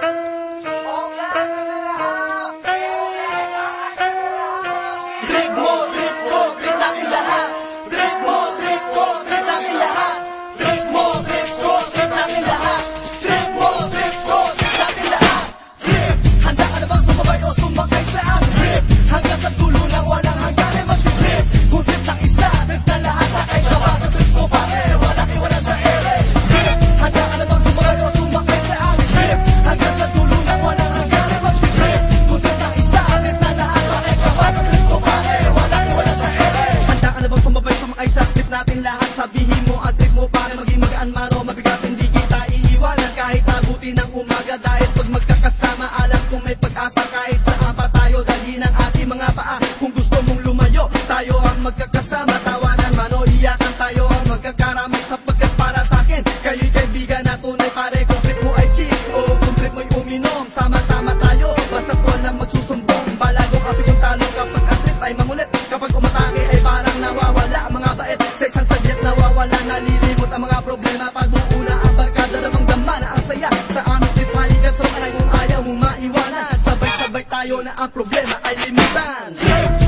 Trip mo, trip ko, trip natin lahat. Trip mo, trip ko, trip natin lahat. Trip mo, trip ko, trip natin lahat. Trip mo, trip ko, trip natin lahat. Trip, handa ka na bang sumabay o sumakay sa ating trip? Hanggang sa dulo ng walang hangganan mag-trip. Kung trip ng isa, trip na lahat. Sakay ka ba sa trip ko pare? Walang iwala sa ere. Trip, handa ka na bang sumabay o sumakay sa ating trip? Hanggang sa dulo ng walang hangganan mag-trip. Kung trip ng isa, trip na lahat. Sakay ka ba sa trip ko pare? Walang iwala sa ere. Handa ka na bang sumabay sumakay sa trip natin lahat? Sabihin mo ang trip mo pare maging magaan man o mabigat. Hindi kita iiwanan kahit abuti ng umaga. Dahil pag magkakasama alam kong may pag-asa. Kahit saan pa tayo dalhin ang ating mga paa. Kung gusto mong lumayo, tayo ang magkakasama. Tawanan man o iyakan, tayo ang magkakaramay. Sapagkat para sa'kin, kayo'y kaibigan na tunay pare. Kung trip mo ay cheese o kung trip mo'y uminom, sama-sama tayo, basta't walang magsusumbong. Balagong api kung talong kapag ang trip ay mangulit. Kapag umatake ay parang nawawala ang mga bait. Sa isang saglit nawawala, nalilimot ang mga problema. Pag buuna ang barkada, damang-dama na ang saya. Sa aming trip halikat, so anay kung ayaw mong maiwanan. Sabay-sabay tayo na ang problema ay limutan.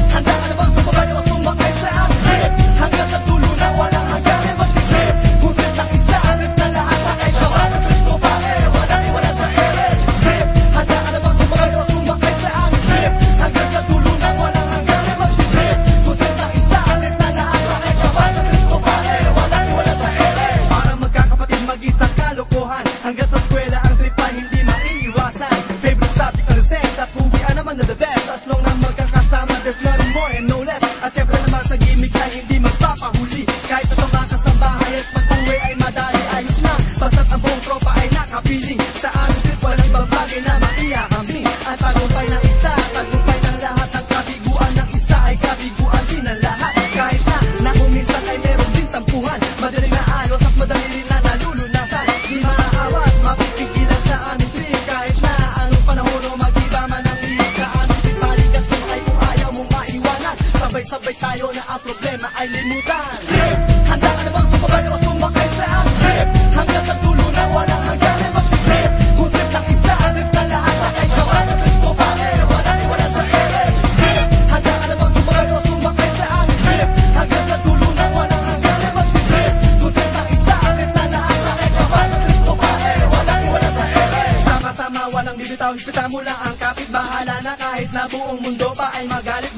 Handa ka na bang sumabay o sumakay sa ating trip? Hanggang sa dulo na walang hangganan mag-trip. Kung trip ng isa, trip na lahat. Sakay ka ba sa trip ko pare? Walang iwala sa ere. Trip, handa ka na bang sumabay o sumakay sa ating trip? Hanggang sa dulo na walang hangganan mag-trip. Kung trip ng isa, trip na lahat. Sakay ka ba sa trip ko pare? Walang iwala sa ere. Parang magkakapatid mag-isang kalokohan. Hanggang sa eskwela ang trip ay hindi maiiwasan. Favorite subject ang recess at uwian naman na the best. As long na magkakasama, there's nothing more and no less. At syempre naman sa gimmick ay hindi magpapahuli. Kahit na tumakas ng bahay at pag-uwi ay madali ayos na. Basta't ang buong tropa ay nakapiling. Sa aming trip walang ibang bagay na maiaambing. Ang tagumpay ng isa, tagumpay ng lahat. Ang kabiguan ng isa ay kabiguan din ng lahat. Kahit na kung minsan ay meron din tampuhan, madaling na ayos at madali rin na nalulunasan. Di maaawat, mapipigilan sa aming trip. Kahit na anong panahon o mag-iba man ang trip. Sa aming trip balikan sumay kung ayaw mong maiwanan. Sabay-sabay tayo na ang problema ay limutan. Trip, handa ka na bang sumabay o sumakay sa aming trip? Hanggang sa dulo na walang hangganan mag-trip. Kung trip ng isa, trip na lahat. Sakay ka ba sa trip ko pare? Walang iwala sa ere. Trip, handa ka na bang sumabay o sumakay sa aming trip? Hanggang sa dulo na walang hangganan mag-trip. Kung trip ng isa, trip na lahat. Sakay ka ba sa trip ko pare? Walang iwala sa ere. Sama-sama walang bibitaw, higpitan mo lang ang kapit. Bahala na kahit na buong mundo pa ay magalit.